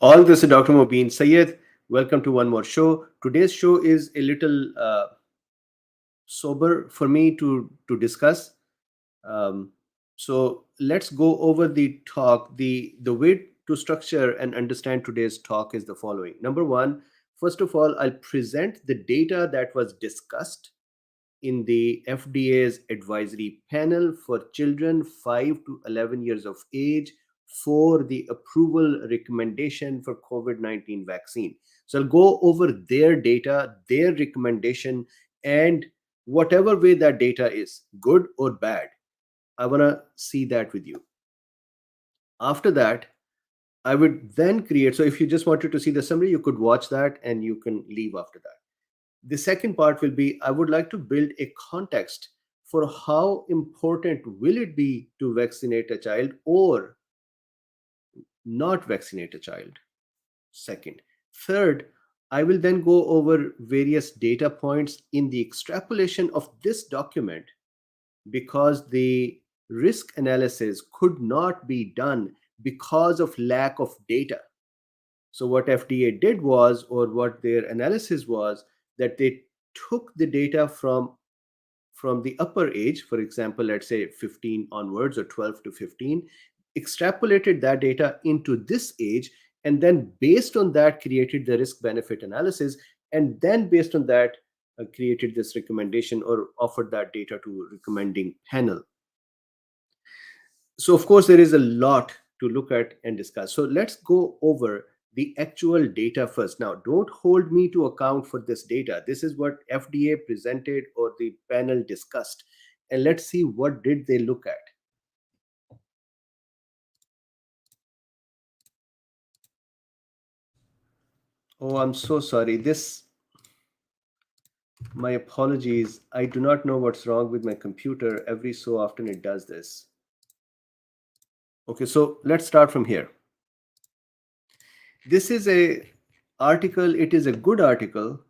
All this is Dr. Mobeen Sayed. Welcome to one more show. Today's show is a little sober for me to discuss. Um, so let's go over the talk. The way to structure and understand today's talk is the following. Number one, first of all, I'll present the data that was discussed in the FDA's advisory panel for children 5 to 11 years of age for the approval recommendation for COVID-19 vaccine. So I'll go over their data, their recommendation, and whatever way that data is, good or bad, I want to see that with you. After that, I would then create. So if you just wanted to see the summary, you could watch that and you can leave after that. The second part will be I would like to build a context for how important will it be to vaccinate a child or not vaccinate a child. Second. Third, I will then go over various data points in the extrapolation of this document because the risk analysis could not be done because of lack of data. So what FDA did was, or what their analysis was, that they took the data from the upper age, for example, let's say 15 onwards or 12 to 15, extrapolated that data into this age, and then based on that created the risk benefit analysis, and then based on that created this recommendation or offered that data to recommending panel. So of course there is a lot to look at and discuss. So let's go over the actual data first. Now, don't hold me to account for this data. This is what FDA presented or the panel discussed. And let's see what did they look at. Oh, I'm so sorry. My apologies. I do not know what's wrong with my computer. Every so often it does this. Okay, so let's start from here. This is a article. It is a good article.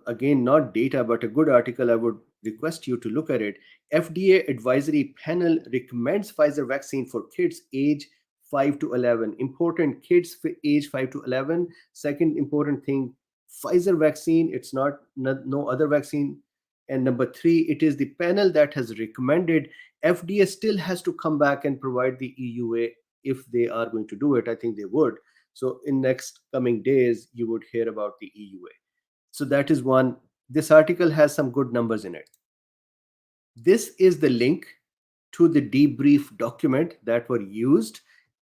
Again, not data, but a good article. I would request you to look at it. FDA advisory panel recommends Pfizer vaccine for kids age 5 to 11. Important, kids age 5 to 11. Second important thing, Pfizer vaccine. It's not no other vaccine. And number three, it is the panel that has recommended. FDA still has to come back and provide the EUA if they are going to do it. I think they would. So in next coming days, you would hear about the EUA. So that is one. This article has some good numbers in it. This is the link to the debrief document that were used.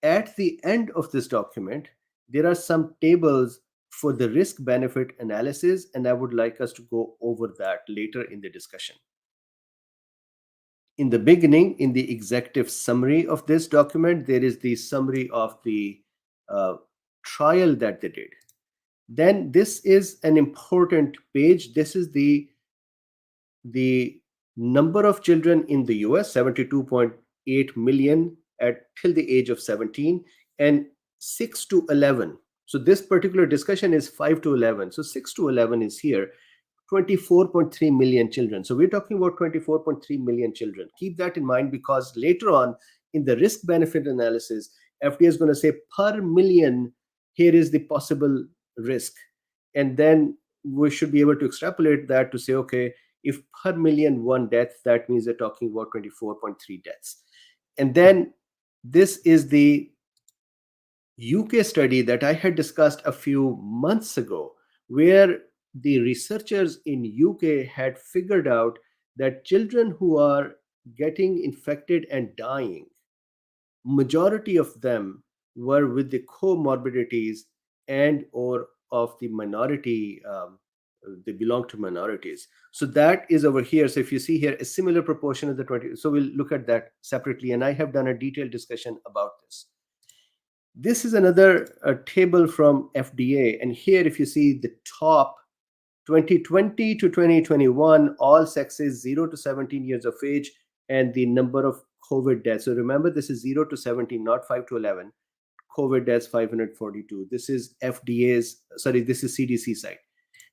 At the end of this document, there are some tables for the risk benefit analysis, and I would like us to go over that later in the discussion. In the beginning, in the executive summary of this document, there is the summary of the trial that they did. Then this is an important page. This is the number of children in the US, 72.8 million till the age of 17, and 6 to 11. So this particular discussion is 5 to 11. So 6 to 11 is here. 24.3 million children. So we're talking about 24.3 million children. Keep that in mind because later on in the risk benefit analysis, FDA is going to say per million, here is the possible risk. And then we should be able to extrapolate that to say, okay, if per million one death, that means they're talking about 24.3 deaths. And then this is the UK study that I had discussed a few months ago, where the researchers in UK had figured out that children who are getting infected and dying, majority of them were with the comorbidities and or of the minority, they belong to minorities. So that is over here. So if you see here, a similar proportion of the 20. So we'll look at that separately. And I have done a detailed discussion about this. This is another table from FDA. And here, if you see the top 2020 to 2021, all sexes 0 to 17 years of age, and the number of COVID deaths. So remember, this is 0 to 17, not 5 to 11. COVID deaths 542. This is this is CDC site.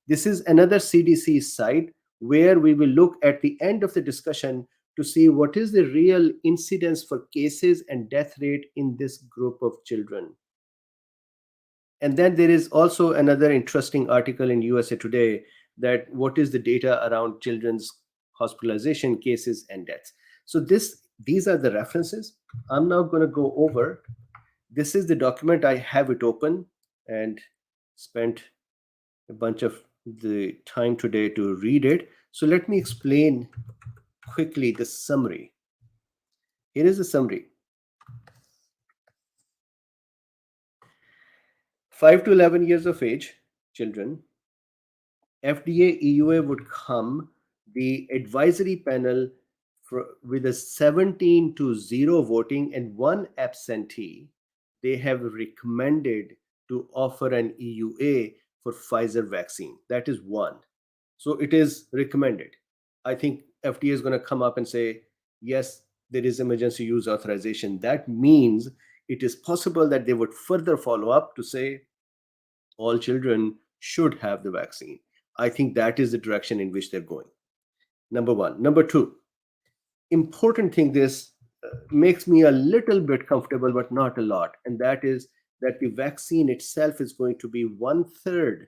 This is another CDC site where we will look at the end of the discussion to see what is the real incidence for cases and death rate in this group of children. And then there is also another interesting article in USA Today that what is the data around children's hospitalization cases and deaths. So these are the references. I'm now going to go over. This is the document. I have it open and spent a bunch of the time today to read it. So let me explain quickly the summary. Here is the summary. 5 to 11 years of age children, FDA EUA would come, the advisory panel with a 17 to 0 voting and one absentee. They have recommended to offer an EUA for Pfizer vaccine. That is one. So it is recommended. I think FDA is going to come up and say, yes, there is emergency use authorization. That means it is possible that they would further follow up to say all children should have the vaccine. I think that is the direction in which they're going. Number one. Number two, important thing, this makes me a little bit comfortable, but not a lot. And that is that the vaccine itself is going to be 1/3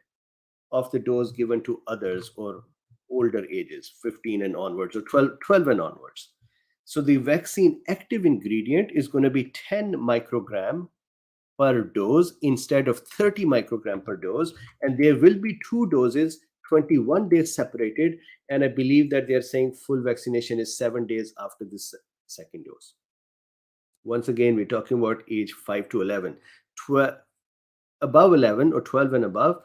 of the dose given to others or older ages, 15 and onwards, or 12 and onwards. So the vaccine active ingredient is going to be 10 microgram per dose instead of 30 microgram per dose. And there will be two doses, 21 days separated. And I believe that they're saying full vaccination is 7 days after this second dose. Once again, we're talking about age 5 to 11. Above 11 or 12 and above,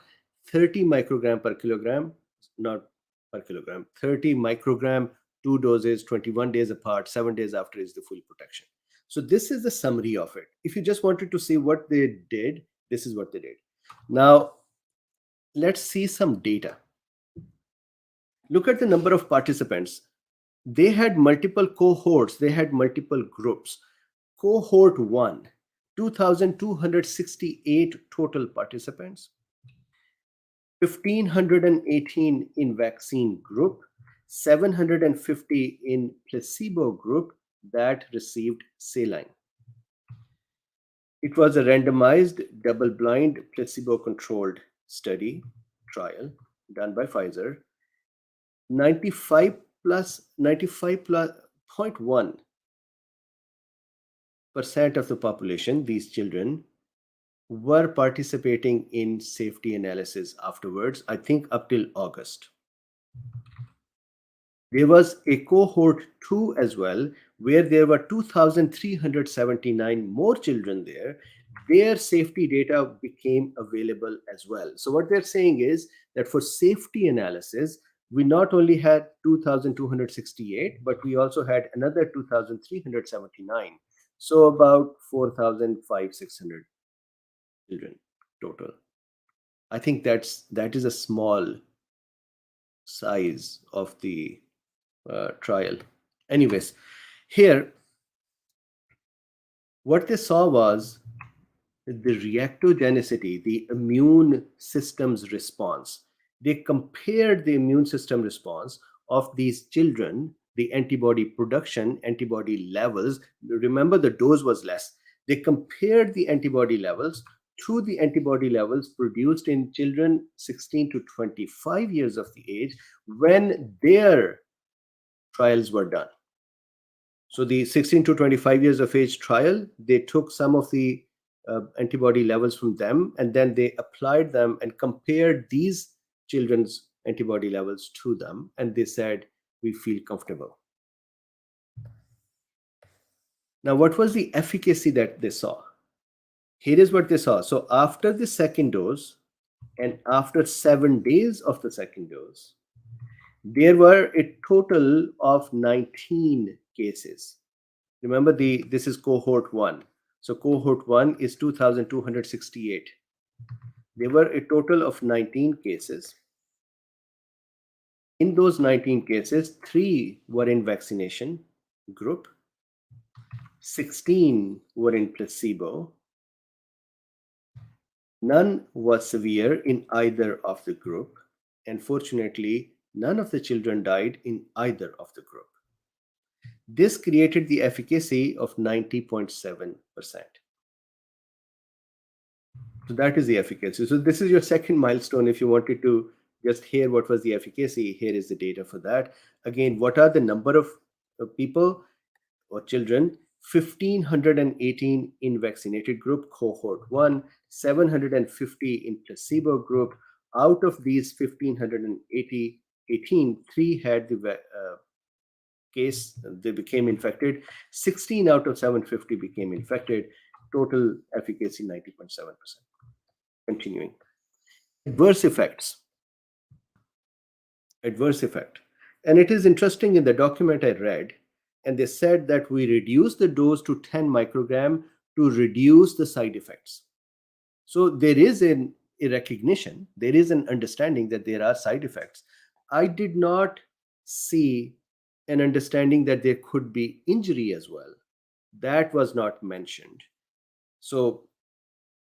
30 microgram per kilogram, not per kilogram, 30 microgram, two doses, 21 days apart, 7 days after is the full protection. So this is the summary of it. If you just wanted to see what they did, this is what they did. Now, let's see some data. Look at the number of participants. They had multiple cohorts. They had multiple groups. Cohort 1, 2,268 total participants. 1,518 in vaccine group, 750 in placebo group that received saline. It was a randomized, double-blind, placebo-controlled study trial done by Pfizer. 95.1% of the population, these children, were participating in safety analysis afterwards, I think up till August. There was a cohort 2 as well, where there were 2,379 more children there. Their safety data became available as well. So what they're saying is that for safety analysis, we not only had 2,268, but we also had another 2,379. So about 4,500-600 children total. I think that is a small size of the trial. Anyways, here what they saw was the reactogenicity, the immune system's response. They compared the immune system response of these children, the antibody production, antibody levels. Remember, the dose was less. They compared the antibody levels to the antibody levels produced in children 16 to 25 years of the age when their trials were done. So the 16 to 25 years of age trial, they took some of the antibody levels from them, and then they applied them and compared these children's antibody levels to them, and they said, we feel comfortable. Now, what was the efficacy that they saw? Here is what they saw. So after the second dose and after 7 days of the second dose, there were a total of 19 cases. Remember, this is cohort 1. So cohort 1 is 2,268. There were a total of 19 cases. In those 19 cases, 3 were in vaccination group, 16 were in placebo. None was severe in either of the group, and fortunately, none of the children died in either of the group. This created the efficacy of 90.7%. So that is the efficacy. So this is your second milestone. If you wanted to just hear what was the efficacy, here is the data for that. Again, what are the number of people or children? 1,518 in vaccinated group, cohort 1, 750 in placebo group. Out of these 1,518, 3 had the case, they became infected. 16 out of 750 became infected. Total efficacy 90.7%. Continuing. Adverse effects. Adverse effect. And it is interesting, in the document I read, and they said that we reduce the dose to 10 microgram to reduce the side effects. So there is a recognition, there is an understanding that there are side effects. I did not see an understanding that there could be injury as well. That was not mentioned. So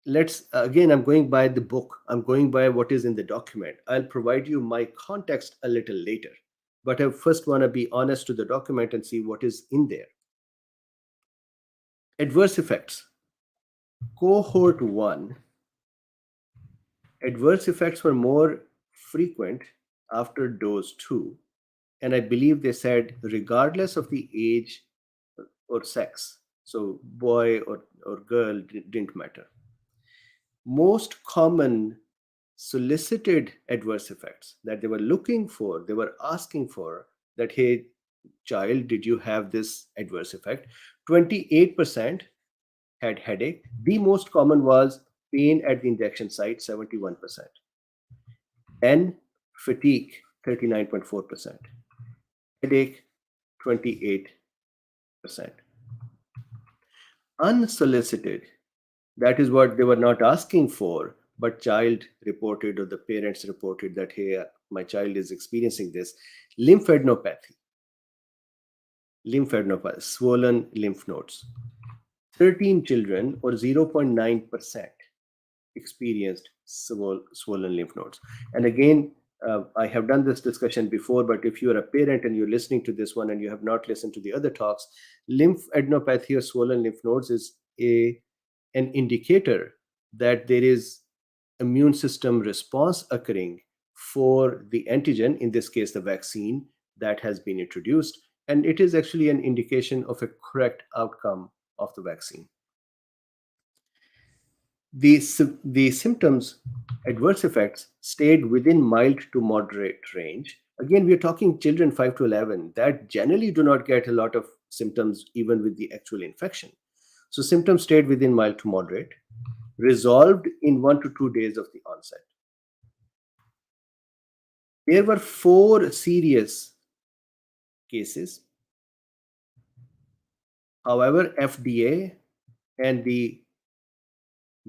let's, again, I'm going by the book, I'm going by what is in the document. I'll provide you my context a little later, but I first want to be honest to the document and see what is in there. Adverse effects. Cohort 1, adverse effects were more frequent after dose 2, and I believe they said regardless of the age or sex, so boy or girl didn't matter. Most common solicited adverse effects that they were looking for, they were asking for, that, hey, child, did you have this adverse effect? 28% had headache. The most common was pain at the injection site, 71%. And fatigue, 39.4%. Headache, 28%. Unsolicited, that is what they were not asking for, but child reported or the parents reported that, hey, my child is experiencing this. Lymphadenopathy, swollen lymph nodes. 13 children, or 0.9%, experienced swollen lymph nodes. And again, I have done this discussion before, but if you're a parent and you're listening to this one and you have not listened to the other talks, lymphadenopathy or swollen lymph nodes is an indicator that there is immune system response occurring for the antigen, in this case the vaccine, that has been introduced, and it is actually an indication of a correct outcome of the vaccine. The symptoms, adverse effects, stayed within mild to moderate range. Again, we are talking children 5 to 11 that generally do not get a lot of symptoms even with the actual infection. So symptoms stayed within mild to moderate, resolved in 1 to 2 days of the onset. There were 4 serious cases. However, FDA and the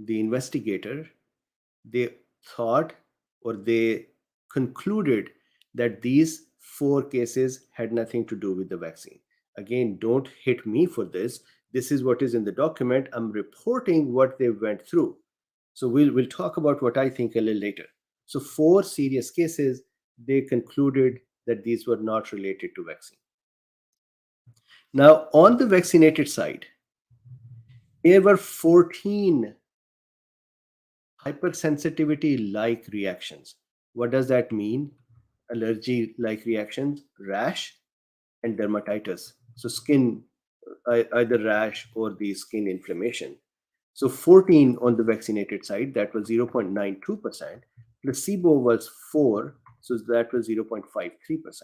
investigator, they thought, or they concluded, that these 4 cases had nothing to do with the vaccine. Again, don't hit me for this. This is what is in the document. I'm reporting what they went through. So we'll talk about what I think a little later. So 4 serious cases, they concluded that these were not related to vaccine. Now, on the vaccinated side, there were 14 hypersensitivity-like reactions. What does that mean? Allergy-like reactions, rash, and dermatitis. So skin, either rash or the skin inflammation. So 14 on the vaccinated side, that was 0.92%. Placebo was 4, so that was 0.53%.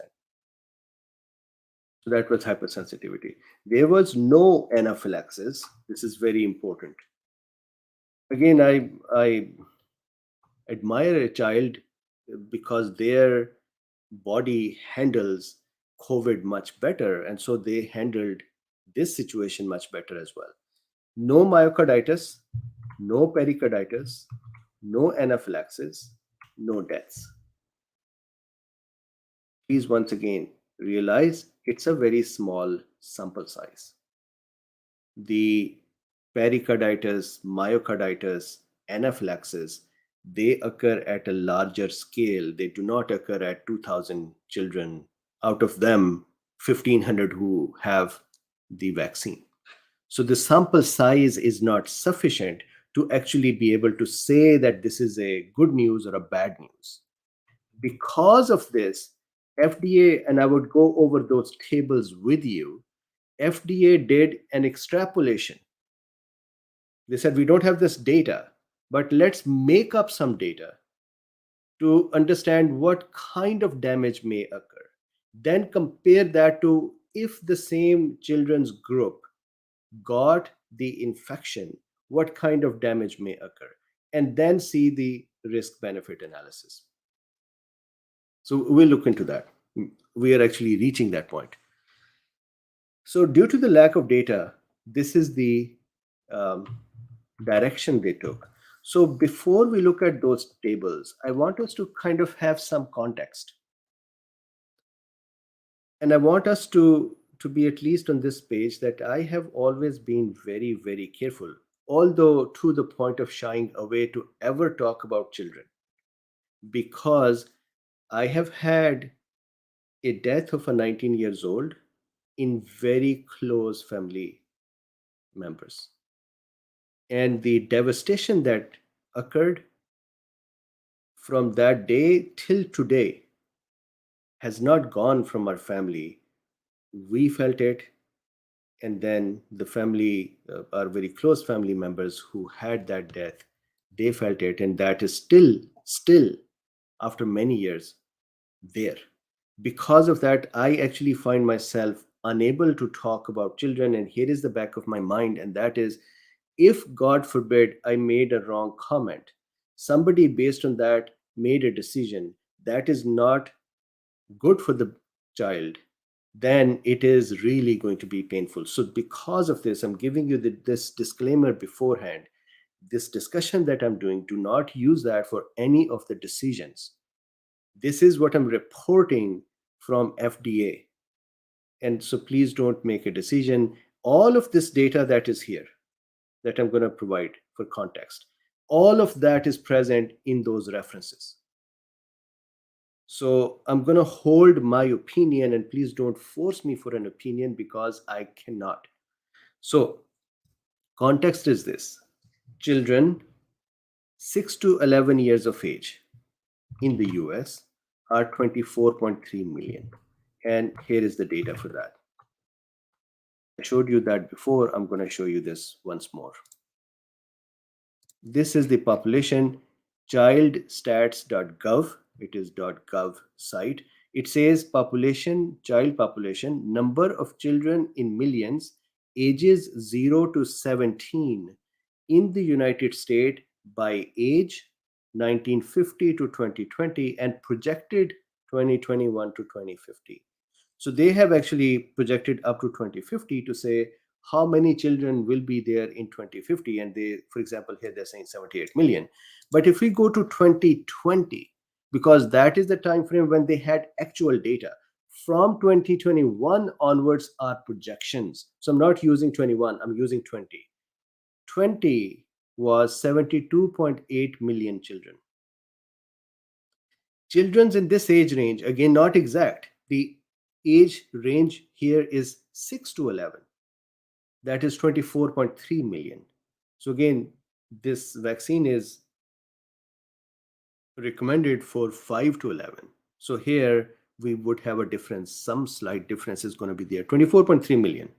So that was hypersensitivity. There was no anaphylaxis. This is very important. Again, I admire a child because their body handles COVID much better, and so they handled this situation much better as well. No myocarditis, no pericarditis, no anaphylaxis, no deaths. Please once again realize it's a very small sample size. The pericarditis, myocarditis, anaphylaxis, they occur at a larger scale. They do not occur at 2,000 children, out of them 1,500 who have the vaccine. So the sample size is not sufficient to actually be able to say that this is a good news or a bad news. Because of this, FDA, and I would go over those tables with you, FDA did an extrapolation. They said, we don't have this data, but let's make up some data to understand what kind of damage may occur. Then compare that to if the same children's group got the infection, what kind of damage may occur, and then see the risk benefit analysis. So we'll look into that. We are actually reaching that point. So due to the lack of data, this is the direction they took. So before we look at those tables, I want us to kind of have some context. And I want us to be at least on this page that I have always been very, very careful, although to the point of shying away to ever talk about children, because I have had a death of a 19 years old in very close family members. And the devastation that occurred from that day till today has not gone from our family. We felt it, and then the family, our very close family members who had that death, they felt it, and that is still after many years there. Because of that, I actually find myself unable to talk about children, and here is the back of my mind, and that is, if God forbid I made a wrong comment, somebody based on that made a decision that is not good for the child, then it is really going to be painful. So because of this, I'm giving you this disclaimer beforehand. This discussion that I'm doing, do not use that for any of the decisions. This is what I'm reporting from FDA. And so please don't make a decision. All of this data that is here, that I'm going to provide for context, all of that is present in those references. So I'm going to hold my opinion, and please don't force me for an opinion because I cannot. So context is this: children 6 to 11 years of age in the US are 24.3 million. And here is the data for that. I showed you that before. I'm going to show you this once more. This is the population, childstats.gov. It is .gov site. It says population, child population, number of children in millions, ages 0 to 17 in the United States by age 1950 to 2020 and projected 2021 to 2050. So they have actually projected up to 2050 to say how many children will be there in 2050. And they, for example, here they're saying 78 million. But if we go to 2020, because that is the time frame when they had actual data, from 2021 onwards are projections. So I'm not using 21, I'm using 20. 20 was 72.8 million children. Children's in this age range, again, not exact. The age range here is 6 to 11. That is 24.3 million. So again, this vaccine is recommended for 5 to 11. So here we would have a difference. Some slight difference is going to be there. 24.3 million.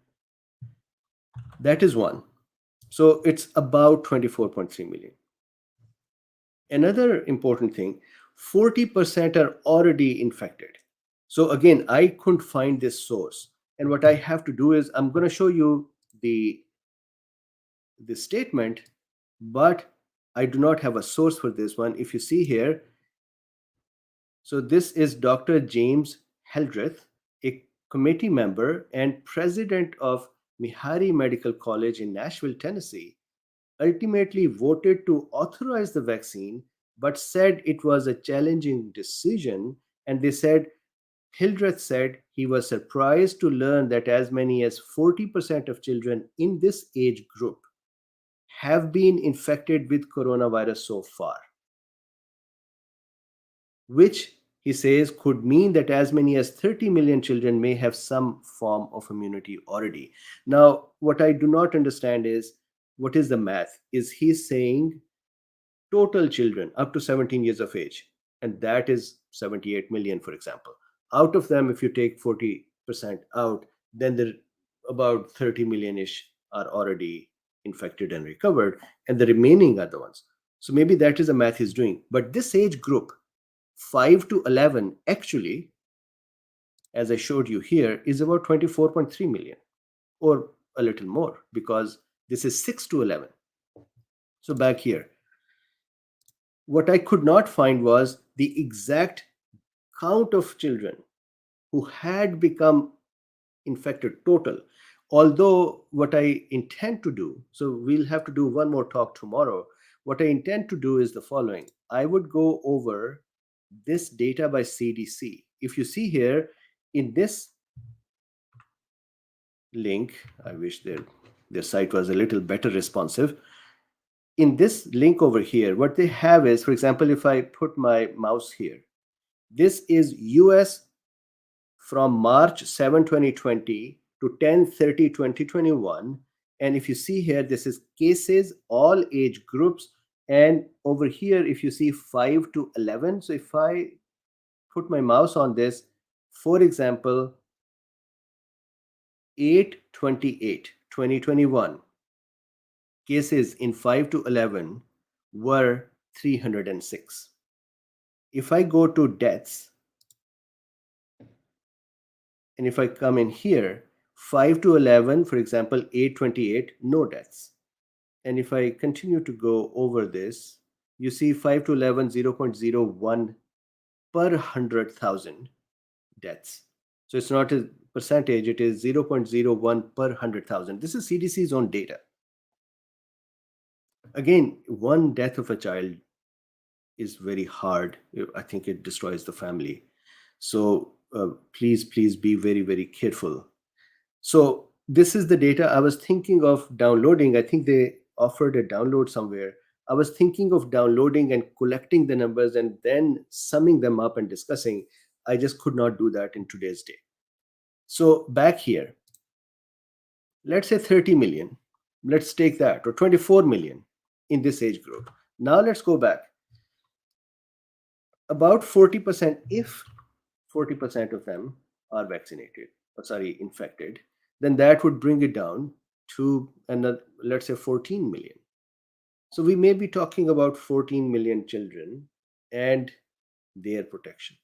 That is one. So it's about 24.3 million. Another important thing, 40% are already infected. So again, I couldn't find this source. And what I have to do is I'm going to show you the statement, but I do not have a source for this one. If you see here, so this is Dr. James Hildreth, a committee member and president of Meharry Medical College in Nashville, Tennessee, ultimately voted to authorize the vaccine, but said it was a challenging decision. And they said, Hildreth said he was surprised to learn that as many as 40% of children in this age group have been infected with coronavirus so far, which he says could mean that as many as 30 million children may have some form of immunity already. Now, what I do not understand is what is the math? Is he's saying total children up to 17 years of age, and that is 78 million, for example. Out of them, if you take 40% out, then there about 30 million-ish are already infected and recovered, and the remaining are the ones. So maybe that is the math he's doing. But this age group, 5 to 11, actually, as I showed you here, is about 24.3 million, or a little more, because this is 6 to 11. So back here, what I could not find was the exact count of children who had become infected total. Although what I intend to do, so we'll have to do one more talk tomorrow. What I intend to do is the following. I would go over this data by CDC. If you see here in this link, I wish their site was a little better responsive. In this link over here, what they have is, for example, if I put my mouse here, this is US from March 7, 2020 to 10/30/2021. And if you see here, this is cases, all age groups. And over here, if you see 5 to 11, so if I put my mouse on this, for example, 8/28/2021, cases in 5 to 11 were 306. If I go to deaths, and if I come in here, 5 to 11, for example, 8/28, no deaths. And if I continue to go over this, you see 5 to 11, 0.01 per 100,000 deaths. So it's not a percentage, it is 0.01 per 100,000. This is CDC's own data. Again, one death of a child is very hard. I think it destroys the family. So please be very, very careful. So this is the data I was thinking of downloading. I think they offered a download somewhere. I was thinking of downloading and collecting the numbers and then summing them up and discussing. I just could not do that in today's day. So back here, let's say 30 million. Let's take that, or 24 million in this age group. Now let's go back. About 40%, if 40% of them are vaccinated, infected, then that would bring it down to another, let's say 14 million. So we may be talking about 14 million children and their protection.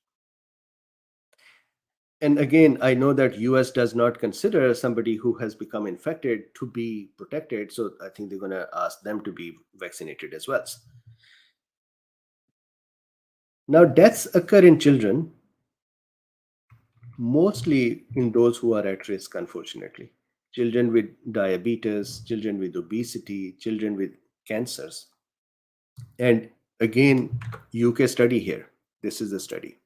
And again, I know that US does not consider somebody who has become infected to be protected. So I think they're going to ask them to be vaccinated as well. Now, deaths occur in children, mostly in those who are at risk, unfortunately. Children with diabetes, children with obesity, children with cancers. And again, UK study here. This is the study.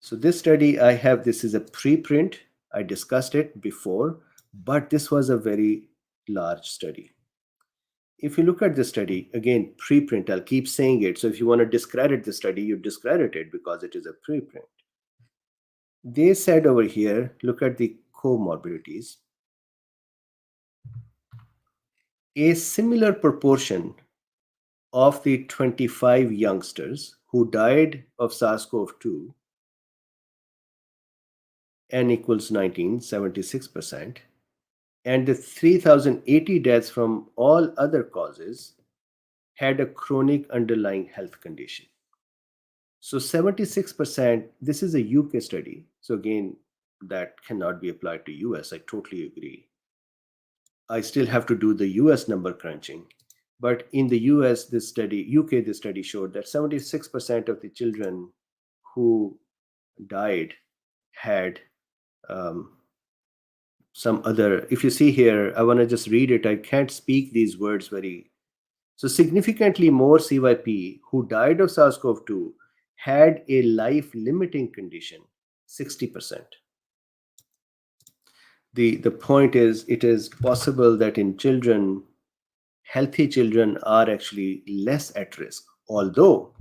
So this study I have, this is a preprint. I discussed it before, but this was a very large study. If you look at the study, again, preprint, I'll keep saying it. So if you want to discredit the study, you discredit it because it is a preprint. They said over here, look at the comorbidities. A similar proportion of the 25 youngsters who died of SARS-CoV-2, N equals 19, 76%, and the 3,080 deaths from all other causes had a chronic underlying health condition. So 76%, this is a UK study. So again, that cannot be applied to US. I totally agree. I still have to do the US number crunching. But in the US, this study, UK, this study showed that 76% of the children who died had some other, if you see here, I want to just read it. I can't speak these words very. So significantly more CYP who died of SARS-CoV-2 had a life-limiting condition, 60%. The point is, it is possible that in children, healthy children are actually less at risk. Although,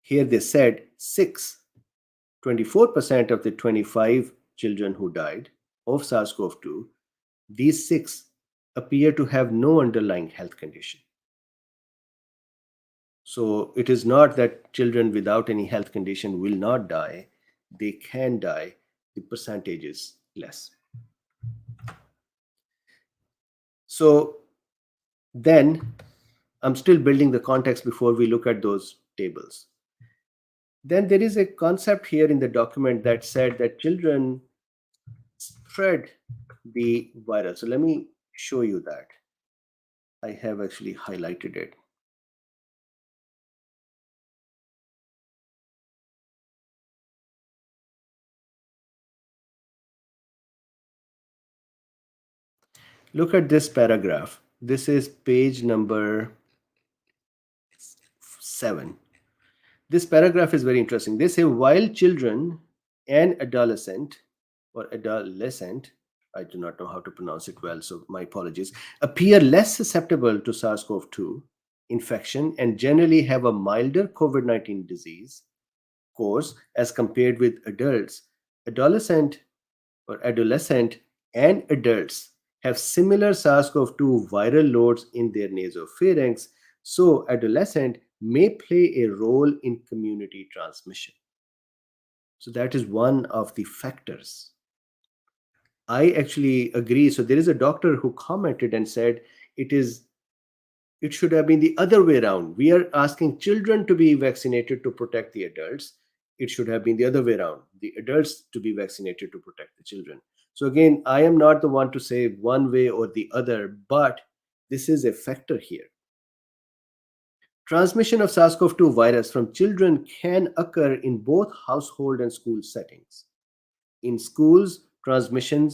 here they said 24% of the 25 children who died of SARS-CoV-2, these 6 appear to have no underlying health condition. So it is not that children without any health condition will not die. They can die. The percentage is less. So then I'm still building the context before we look at those tables. Then there is a concept here in the document that said that children spread the virus. So let me show you that. I have actually highlighted it. Look at this paragraph. This is page number 7. This paragraph is very interesting. They say while children and adolescent, I do not know how to pronounce it well, so my apologies, appear less susceptible to SARS-CoV-2 infection and generally have a milder COVID-19 disease course as compared with adults. Adolescent and adults have similar SARS-CoV-2 viral loads in their nasopharynx, so adolescent may play a role in community transmission. So that is one of the factors. I actually agree. So there is a doctor who commented and said it should have been the other way around. We are asking children to be vaccinated to protect the adults. It should have been the other way around, the adults to be vaccinated to protect the children. So again, I am not the one to say one way or the other, but this is a factor here. Transmission of SARS-CoV-2 virus from children can occur in both household and school settings. In schools, transmission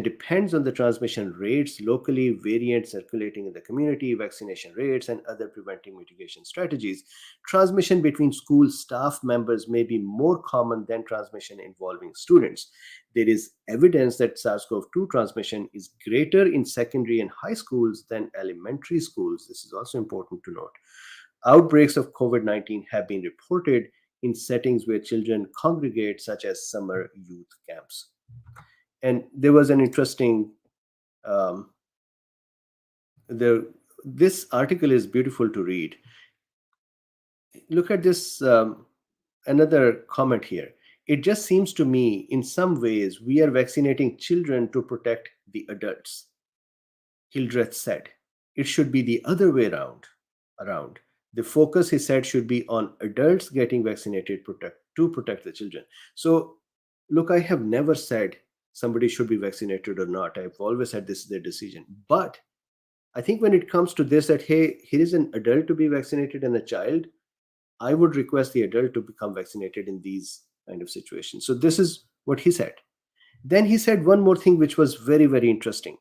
depends on the transmission rates, locally variant circulating in the community, vaccination rates, and other preventing mitigation strategies. Transmission between school staff members may be more common than transmission involving students. There is evidence that SARS-CoV-2 transmission is greater in secondary and high schools than elementary schools. This is also important to note. Outbreaks of COVID-19 have been reported in settings where children congregate, such as summer youth camps. And there was an interesting, this article is beautiful to read. Look at this, another comment here. It just seems to me, in some ways, we are vaccinating children to protect the adults. Hildreth said, it should be the other way around. The focus, he said, should be on adults getting vaccinated to protect the children. So, look, I have never said somebody should be vaccinated or not. I've always said this is their decision. But I think when it comes to this, that, hey, here is an adult to be vaccinated and a child, I would request the adult to become vaccinated in these kind of situations. So this is what he said. Then he said one more thing, which was very, very interesting.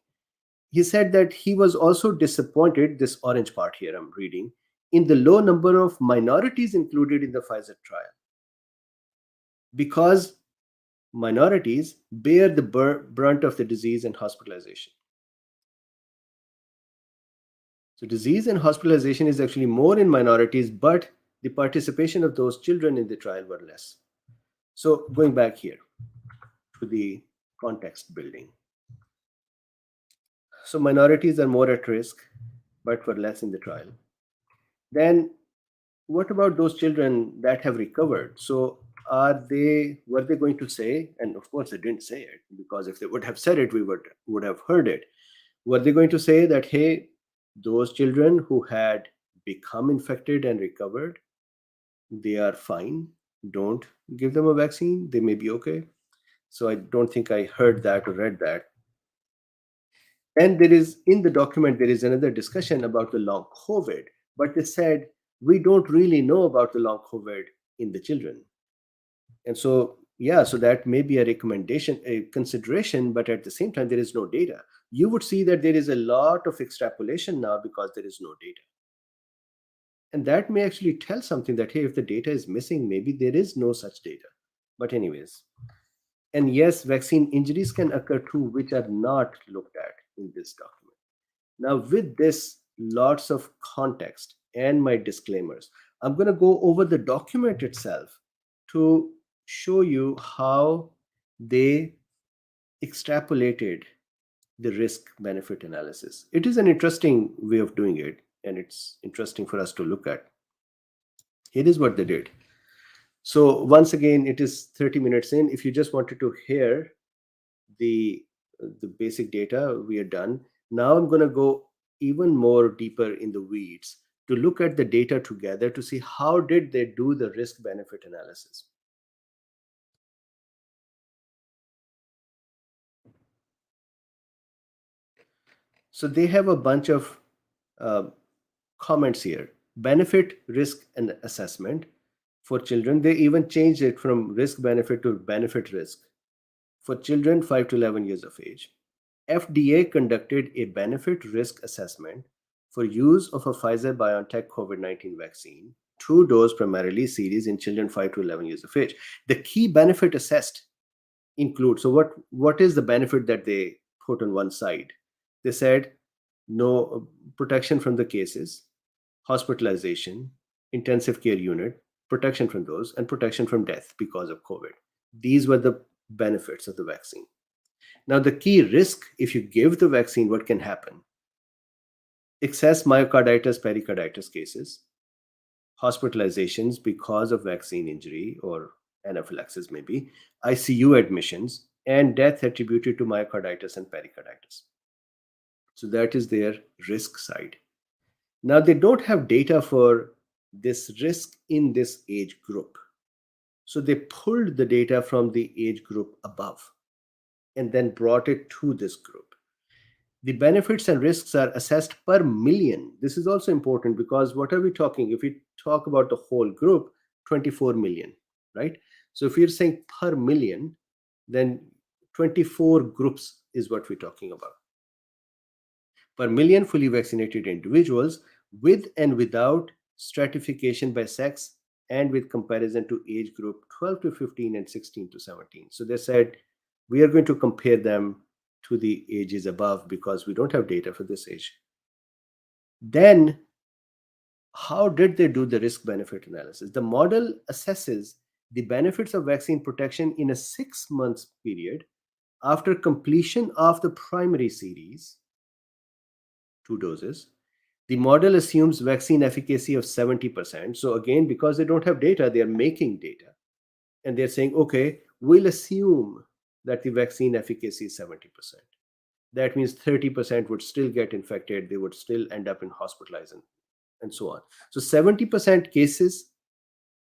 He said that he was also disappointed, this orange part here I'm reading, in the low number of minorities included in the Pfizer trial, because minorities bear the brunt of the disease and hospitalization. So disease and hospitalization is actually more in minorities, but the participation of those children in the trial were less. So going back here to the context building. So minorities are more at risk, but were less in the trial. Then what about those children that have recovered? So were they going to say, and of course they didn't say it, because if they would have said it, we would have heard it. Were they going to say that, hey, those children who had become infected and recovered, they are fine, don't give them a vaccine, they may be okay? So I don't think I heard that or read that. And there is, in the document, there is another discussion about the long COVID, but they said, we don't really know about the long COVID in the children. And so, yeah, so that may be a recommendation, a consideration, but at the same time, there is no data. You would see that there is a lot of extrapolation now because there is no data. And that may actually tell something that, hey, if the data is missing, maybe there is no such data. But anyways, and yes, vaccine injuries can occur too, which are not looked at in this document. Now, with this, lots of context and my disclaimers, I'm going to go over the document itself to show you how they extrapolated the risk-benefit analysis. It is an interesting way of doing it, and it's interesting for us to look at. Here is what they did. So once again, it is 30 minutes in. If you just wanted to hear the basic data, we are done. Now I'm going to go even more deeper in the weeds to look at the data together to see how did they do the risk-benefit analysis. So they have a bunch of comments here. Benefit, risk, and assessment for children. They even changed it from risk benefit to benefit risk. For children 5 to 11 years of age, FDA conducted a benefit risk assessment for use of a Pfizer BionTech COVID-19 vaccine, 2-dose primarily series in children 5 to 11 years of age. The key benefit assessed include, so what is the benefit that they put on one side? They said no protection from the cases, hospitalization, intensive care unit, protection from those, and protection from death because of COVID. These were the benefits of the vaccine. Now, the key risk, if you give the vaccine, what can happen? Excess myocarditis, pericarditis cases, hospitalizations because of vaccine injury or anaphylaxis maybe, ICU admissions, and death attributed to myocarditis and pericarditis. So that is their risk side. Now, they don't have data for this risk in this age group. So they pulled the data from the age group above and then brought it to this group. The benefits and risks are assessed per million. This is also important because what are we talking? If we talk about the whole group, 24 million, right? So if you're saying per million, then 24 groups is what we're talking about. Per million fully vaccinated individuals with and without stratification by sex and with comparison to age group 12 to 15 and 16 to 17. So they said, we are going to compare them to the ages above because we don't have data for this age. Then, how did they do the risk-benefit analysis? The model assesses the benefits of vaccine protection in a 6-month period after completion of the primary series, 2 doses. The model assumes vaccine efficacy of 70%. So again, because they don't have data, they are making data. And they're saying, okay, we'll assume that the vaccine efficacy is 70%. That means 30% would still get infected. They would still end up in hospitalized and so on. So 70% cases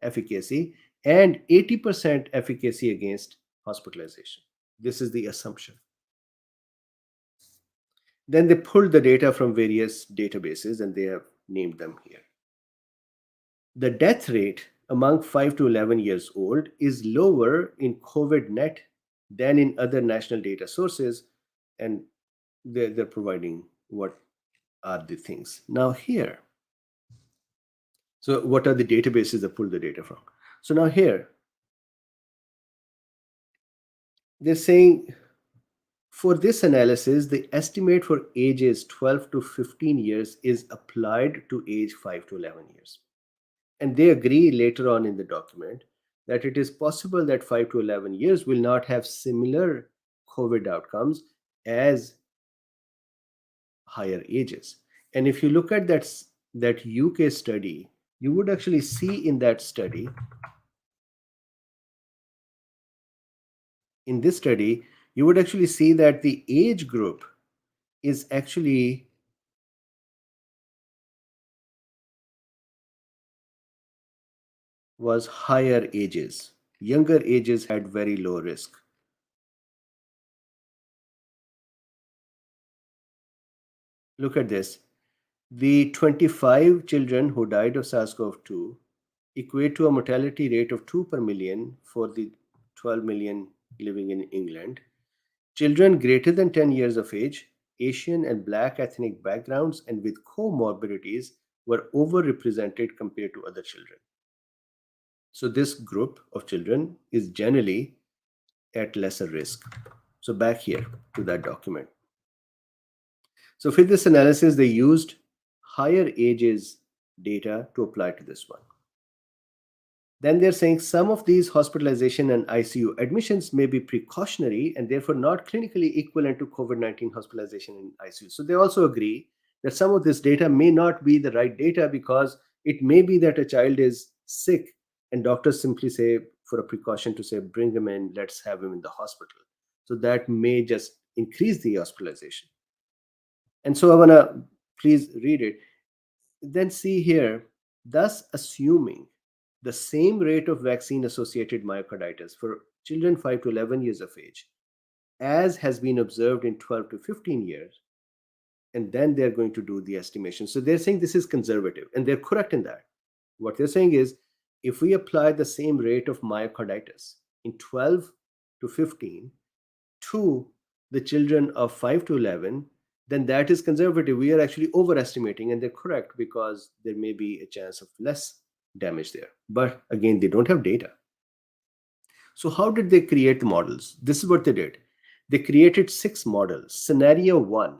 efficacy and 80% efficacy against hospitalization. This is the assumption. Then they pulled the data from various databases and they have named them here. The death rate among 5 to 11 years old is lower in COVID-net than in other national data sources, and they're providing what are the things. Now here, so what are the databases that pull the data from? So now here, they're saying for this analysis, the estimate for ages 12 to 15 years is applied to age 5 to 11 years. And they agree later on in the document that it is possible that 5 to 11 years will not have similar COVID outcomes as higher ages. And if you look at that UK study, you would actually see in that study, in this study, you would actually see that the age group is actually was higher ages. Younger ages had very low risk. Look at this. The 25 children who died of SARS-CoV-2 equate to a mortality rate of 2 per million for the 12 million living in England. Children greater than 10 years of age, Asian and Black ethnic backgrounds, and with comorbidities were overrepresented compared to other children. So this group of children is generally at lesser risk. So back here to that document. So for this analysis, they used higher ages data to apply to this one. Then they're saying some of these hospitalization and ICU admissions may be precautionary and therefore not clinically equivalent to COVID-19 hospitalization in ICU. So they also agree that some of this data may not be the right data because it may be that a child is sick and doctors simply say, for a precaution, to say, bring him in, let's have him in the hospital. So that may just increase the hospitalization. And so I want to please read it. Then see here, thus assuming the same rate of vaccine associated myocarditis for children 5 to 11 years of age as has been observed in 12 to 15 years, and then they're going to do the estimation. So they're saying this is conservative, and they're correct in that. What they're saying is if we apply the same rate of myocarditis in 12 to 15 to the children of 5 to 11, then that is conservative. We are actually overestimating, and they're correct because there may be a chance of less damage there. But again, they don't have data. So, how did they create the models? This is what they did. They created 6 models. Scenario 1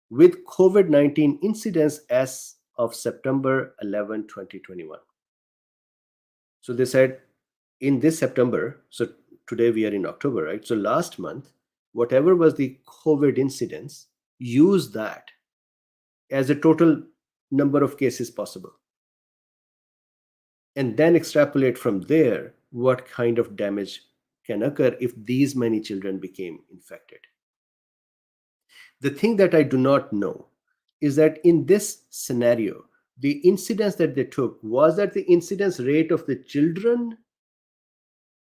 with COVID-19 incidence as of September 11, 2021. So, they said in this September, so today we are in October, right? So, last month, whatever was the COVID incidence, use that as a total number of cases possible. And then extrapolate from there what kind of damage can occur if these many children became infected. The thing that I do not know is that in this scenario, the incidence that they took, was that the incidence rate of the children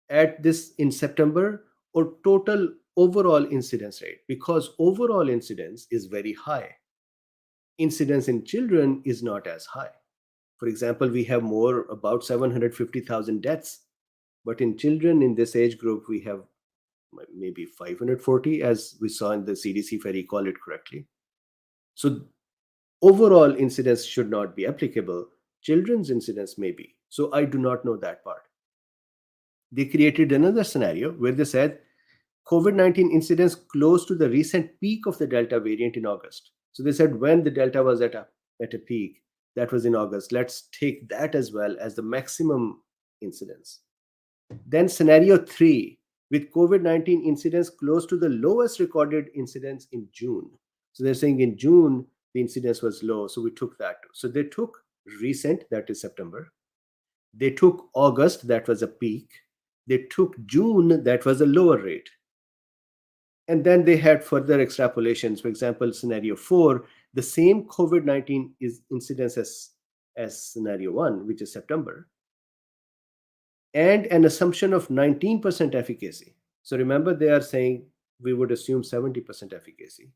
at this in September or total overall incidence rate? Because overall incidence is very high. Incidence in children is not as high. For example, we have more, about 750,000 deaths, but in children in this age group, we have maybe 540, as we saw in the CDC, if I recall it correctly. So overall incidence should not be applicable. Children's incidence may be. So I do not know that part. They created another scenario where they said COVID-19 incidence close to the recent peak of the Delta variant in August. So they said when the Delta was at a peak, that was in August. Let's take that as well as the maximum incidence. Then scenario 3 with COVID-19 incidence close to the lowest recorded incidence in June. So they're saying in June, the incidence was low. So we took that. So they took recent, that is September. They took August, that was a peak. They took June, that was a lower rate. And then they had further extrapolations. For example, scenario 4, the same COVID-19 is incidence as scenario 1, which is September, and an assumption of 19% efficacy. So remember, they are saying we would assume 70% efficacy.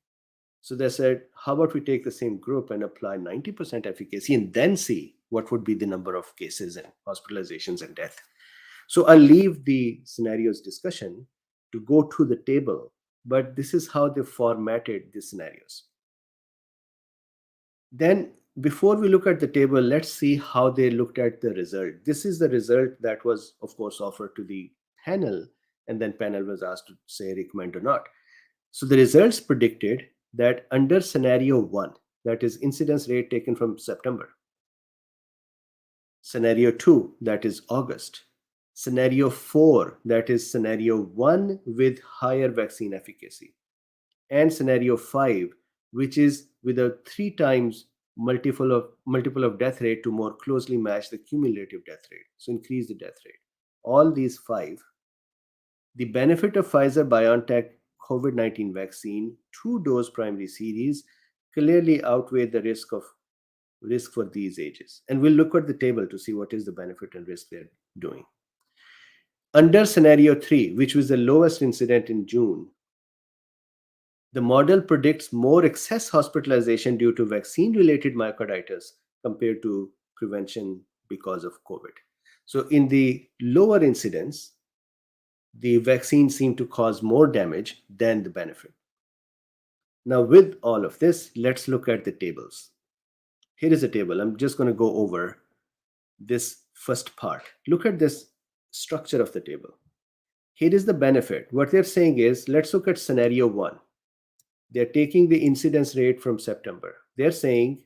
So they said, how about we take the same group and apply 90% efficacy and then see what would be the number of cases and hospitalizations and death. So I'll leave the scenarios discussion to go to the table, but this is how they formatted the scenarios. Then before we look at the table, let's see how they looked at the result. This is the result that was, of course, offered to the panel, and then panel was asked to say recommend or not. So the results predicted that under scenario 1, that is incidence rate taken from September, scenario 2, that is August, scenario 4, that is scenario 1 with higher vaccine efficacy, and scenario 5, which is with a 3 times multiple of death rate to more closely match the cumulative death rate, so increase the death rate. All these 5, the benefit of Pfizer BionTech COVID-19 vaccine 2-dose primary series clearly outweigh the risk for these ages. And we'll look at the table to see what is the benefit and risk they're doing. Under scenario 3, which was the lowest incident in June, the model predicts more excess hospitalization due to vaccine-related myocarditis compared to prevention because of COVID. So in the lower incidence, the vaccine seemed to cause more damage than the benefit. Now, with all of this, let's look at the tables. Here is a table. I'm just going to go over this first part. Look at this structure of the table. Here is the benefit. What they're saying is, let's look at scenario 1. They're taking the incidence rate from September. They're saying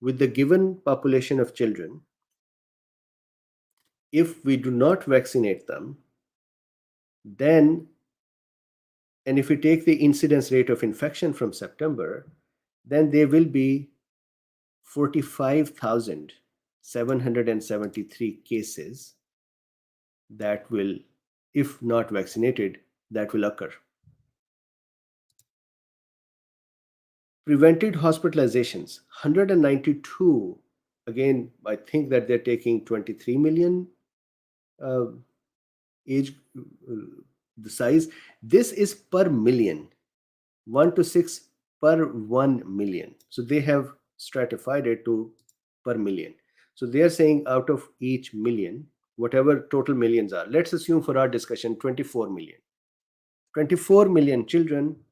with the given population of children, If we do not vaccinate them, then, and if we take the incidence rate of infection from September, then there will be 45,773 cases that will, if not vaccinated, that will occur. Prevented hospitalizations, 192. Again, I think that they're taking 23 million age, the size. This is per million, 1 to 6 per 1 million. So they have stratified it to per million. So they are saying out of each million, whatever total millions are, let's assume for our discussion 24 million. 24 million children.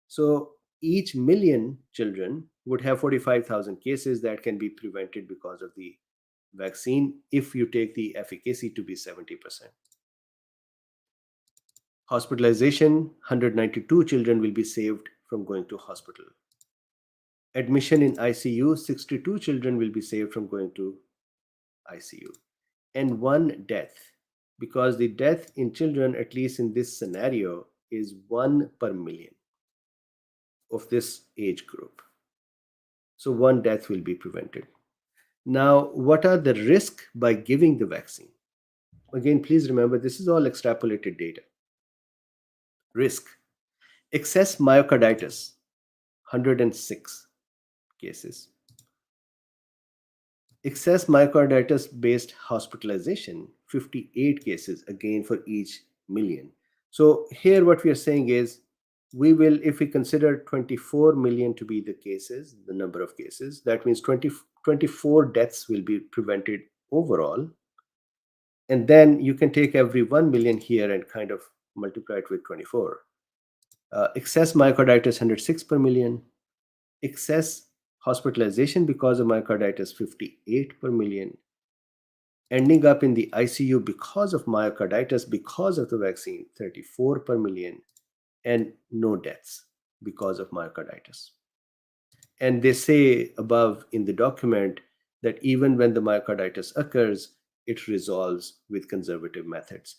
So each million children would have 45,000 cases that can be prevented because of the vaccine if you take the efficacy to be 70%. Hospitalization, 192 children will be saved from going to hospital. Admission in ICU, 62 children will be saved from going to ICU. And one death, because the death in children, at least in this scenario, is 1 per million of this age group. So one death will be prevented. Now, what are the risks by giving the vaccine? Again, please remember, this is all extrapolated data. Risk: excess myocarditis, 106 cases. Excess myocarditis based hospitalization, 58 cases, again for each million. So here what we are saying is, we will, if we consider 24 million to be the cases, the number of cases, that means 24 deaths will be prevented overall. And then you can take every 1 million here and kind of multiply it with 24. Excess myocarditis, 106 per million. Excess hospitalization because of myocarditis, 58 per million. Ending up in the ICU because of myocarditis, because of the vaccine, 34 per million. And no deaths because of myocarditis. And they say above in the document that even when the myocarditis occurs, it resolves with conservative methods.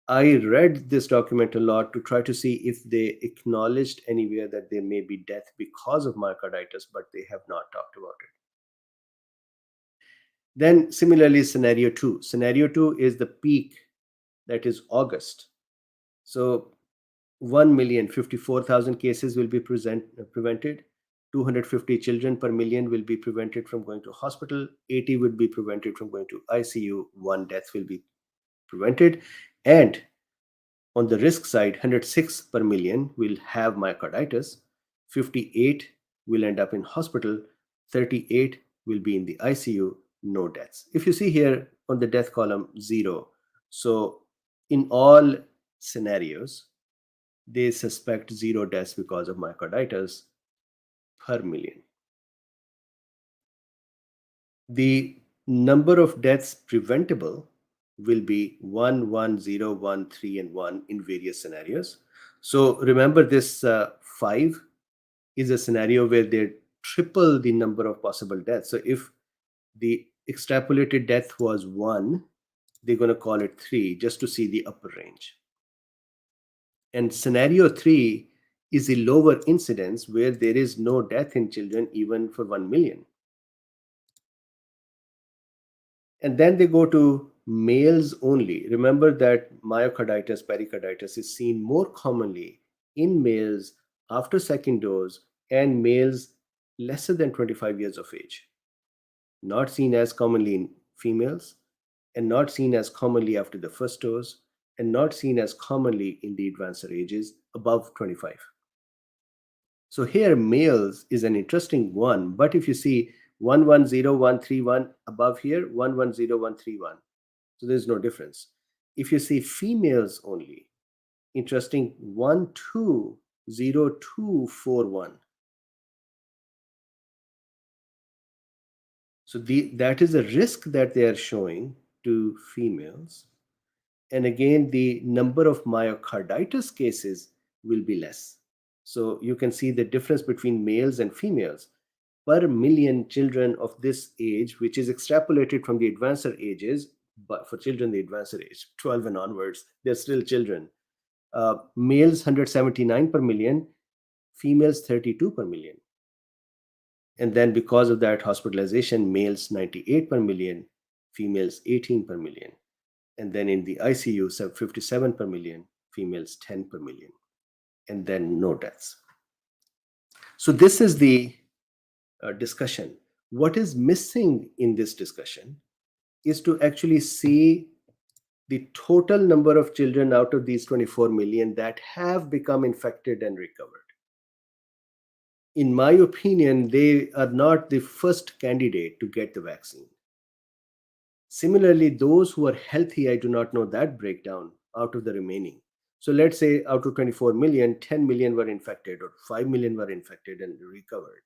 I read this document a lot to try to see if they acknowledged anywhere that there may be death because of myocarditis, but they have not talked about it. Then similarly, scenario 2. Scenario 2 is the peak, that is August. So 1,054,000 cases will be prevented. 250 children per million will be prevented from going to hospital. 80 would be prevented from going to ICU. One death will be prevented. And on the risk side, 106 per million will have myocarditis. 58 will end up in hospital. 38 will be in the ICU. No deaths. If you see here on the death column, 0. So in all scenarios, they suspect 0 deaths because of myocarditis per million. The number of deaths preventable will be 1, 1, 0, 1, 3, and 1 in various scenarios. So remember, this 5 is a scenario where they triple the number of possible deaths. So if the extrapolated death was 1, they're going to call it 3 just to see the upper range. And scenario 3 is a lower incidence where there is no death in children even for 1 million. And then they go to males only. Remember that myocarditis, pericarditis is seen more commonly in males after second dose and males lesser than 25 years of age. Not seen as commonly in females, and not seen as commonly after the first dose, and not seen as commonly in the advanced ages above 25. So here males is an interesting one, but if you see 110131 above here, 110131, so there's no difference. If you see females only, interesting, 120241. So that is a risk that they are showing to females. And again, the number of myocarditis cases will be less. So you can see the difference between males and females. Per million children of this age, which is extrapolated from the advanced ages, but for children, the advanced age, 12 and onwards, they're still children. Males 179 per million, females 32 per million. And then because of that hospitalization, males 98 per million, females 18 per million. And then in the ICU, 57 per million, females 10 per million. And then no deaths. So this is the discussion. What is missing in this discussion is to actually see the total number of children out of these 24 million that have become infected and recovered. In my opinion, they are not the first candidate to get the vaccine. Similarly, those who are healthy, I do not know that breakdown out of the remaining. So let's say out of 24 million, 10 million were infected or 5 million were infected and recovered.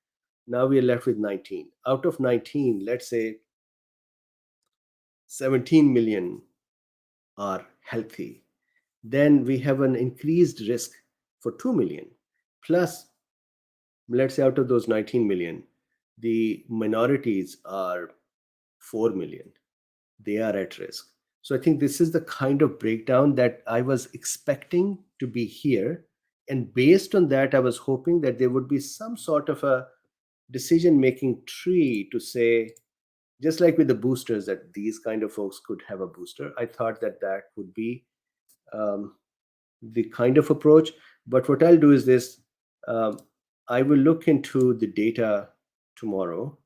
Now we are left with 19. Out of 19, let's say 17 million are healthy. Then we have an increased risk for 2 million. Plus, let's say out of those 19 million, the minorities are 4 million. They are at risk. So I think this is the kind of breakdown that I was expecting to be here. And based on that, I was hoping that there would be some sort of a decision-making tree to say, just like with the boosters, that these kind of folks could have a booster. I thought that that would be the kind of approach. But what I'll do is this, I will look into the data tomorrow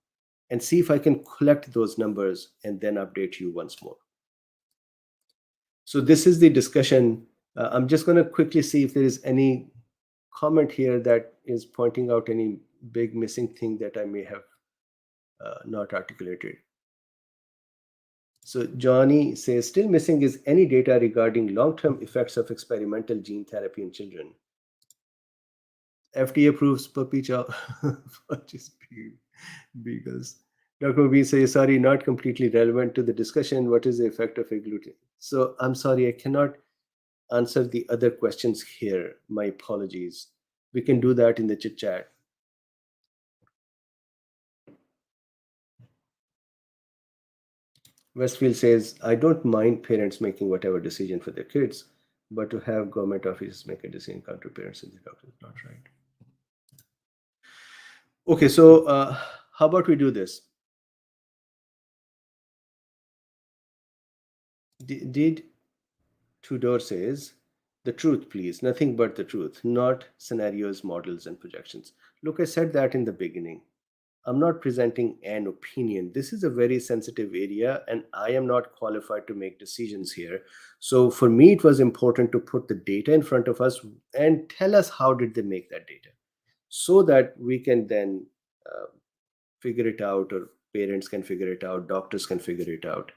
and see if I can collect those numbers and then update you once more. So this is the discussion. I'm just going to quickly see if there is any comment here that is pointing out any big missing thing that I may have not articulated. So Johnny says, still missing is any data regarding long-term effects of experimental gene therapy in children. FDA approves puppy chow for just beagles. Dr. B says, sorry, not completely relevant to the discussion. What is the effect of agglutinin? So I'm sorry, I cannot answer the other questions here. My apologies. We can do that in the chit chat. Westfield says, I don't mind parents making whatever decision for their kids, but to have government offices make a decision counter parents and the doctor is not right. Okay, so how about we do this? Did Tudor says, the truth, please, nothing but the truth, not scenarios, models, and projections. Look, I said that in the beginning. I'm not presenting an opinion. This is a very sensitive area, and I am not qualified to make decisions here. So for me, it was important to put the data in front of us and tell us how did they make that data, so that we can then figure it out, or parents can figure it out, doctors can figure it out.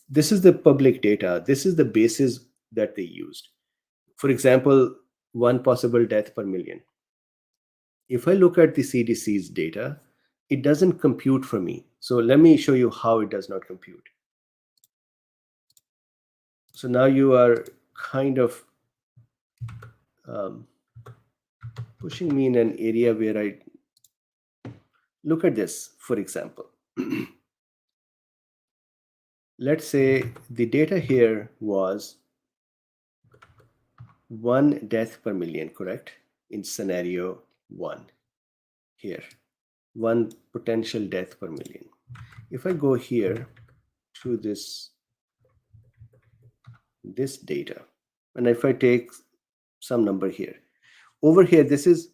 This is the public data. This is the basis that they used. For example, one possible death per million. If I look at the CDC's data, it doesn't compute for me. So let me show you how it does not compute. So now you are kind of pushing me in an area where I look at this, for example. Let's say the data here was 1 death per million, correct? In scenario 1 here, 1 potential death per million. If I go here to this data, and if I take some number here, over here, this is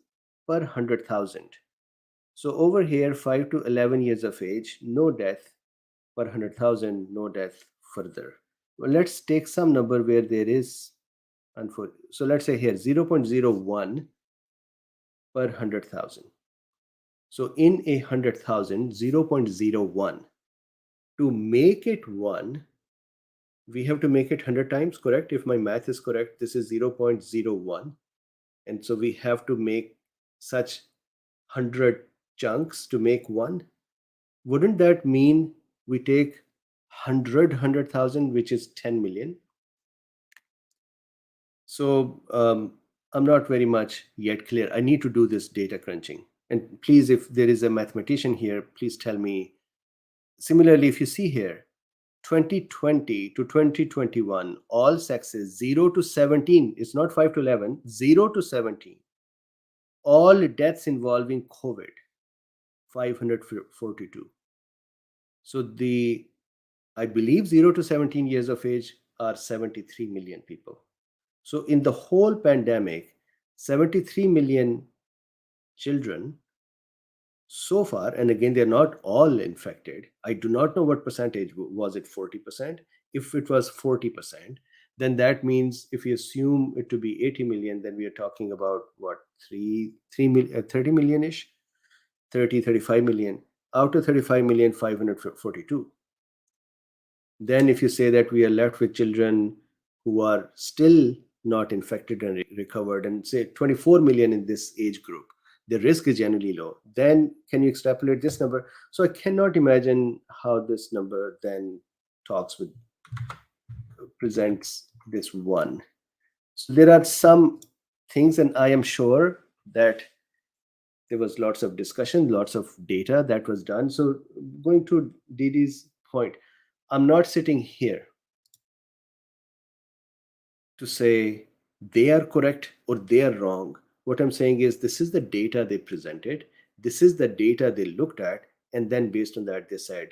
per 100,000. So over here, 5 to 11 years of age, no death per 100,000, no death further. Well, let's take some number where there is, so let's say here 0.01 per 100,000. So in 100,000, 0.01. To make it 1, we have to make it 100 times, correct? If my math is correct, this is 0.01. And so we have to make such 100 chunks to make 1. Wouldn't that mean we take 100,000, which is 10 million? So I'm not very much yet clear. I need to do this data crunching. And please, if there is a mathematician here, please tell me. Similarly, if you see here, 2020 to 2021, all sexes 0 to 17, it's not 5 to 11, 0 to 17, all deaths involving COVID, 542. So I believe 0 to 17 years of age are 73 million people. So in the whole pandemic, 73 million children so far, and again, they're not all infected. I do not know what percentage. Was it 40%? If it was 40%, then that means if we assume it to be 80 million, then we are talking about what, 30 million-ish, 35 million. Out of 35 million, 542. Then if you say that we are left with children who are still not infected and recovered, and say 24 million in this age group, the risk is generally low. Then can you extrapolate this number? So I cannot imagine how this number then presents this one. So there are some things, and I am sure that there was lots of discussion, lots of data that was done. So going to Didi's point, I'm not sitting here to say they are correct or they are wrong. What I'm saying is this is the data they presented, this is the data they looked at, and then based on that they said,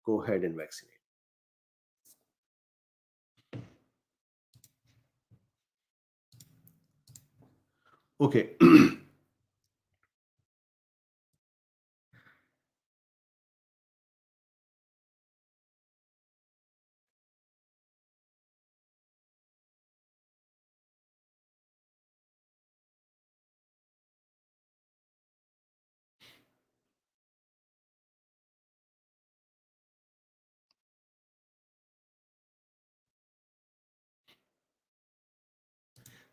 go ahead and vaccinate. Okay.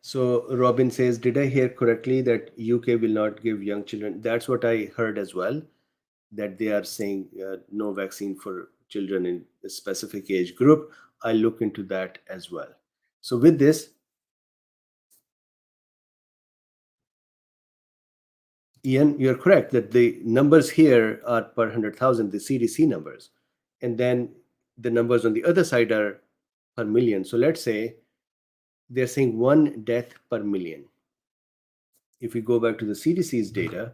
So Robin says, did I hear correctly that UK will not give young children? That's what I heard as well, that they are saying no vaccine for children in a specific age group. I'll look into that as well. So with this, Ian, you're correct that the numbers here are per 100,000, the CDC numbers. And then the numbers on the other side are per million. So let's say they're saying 1 death per million. If we go back to the CDC's data,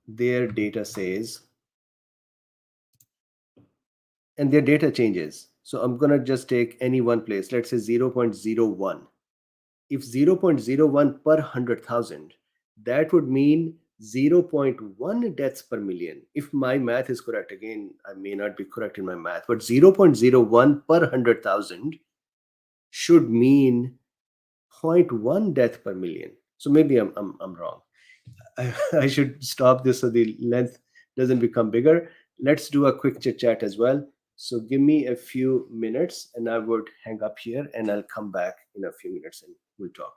their data says, and their data changes. So I'm going to just take any one place. Let's say 0.01. If 0.01 per 100,000, that would mean 0.1 deaths per million. If my math is correct, again, I may not be correct in my math, but 0.01 per 100,000 should mean 0.1 death per million. So maybe I'm wrong. I should stop this so the length doesn't become bigger. Let's do a quick chit chat as well. So give me a few minutes and I would hang up here and I'll come back in a few minutes and we'll talk.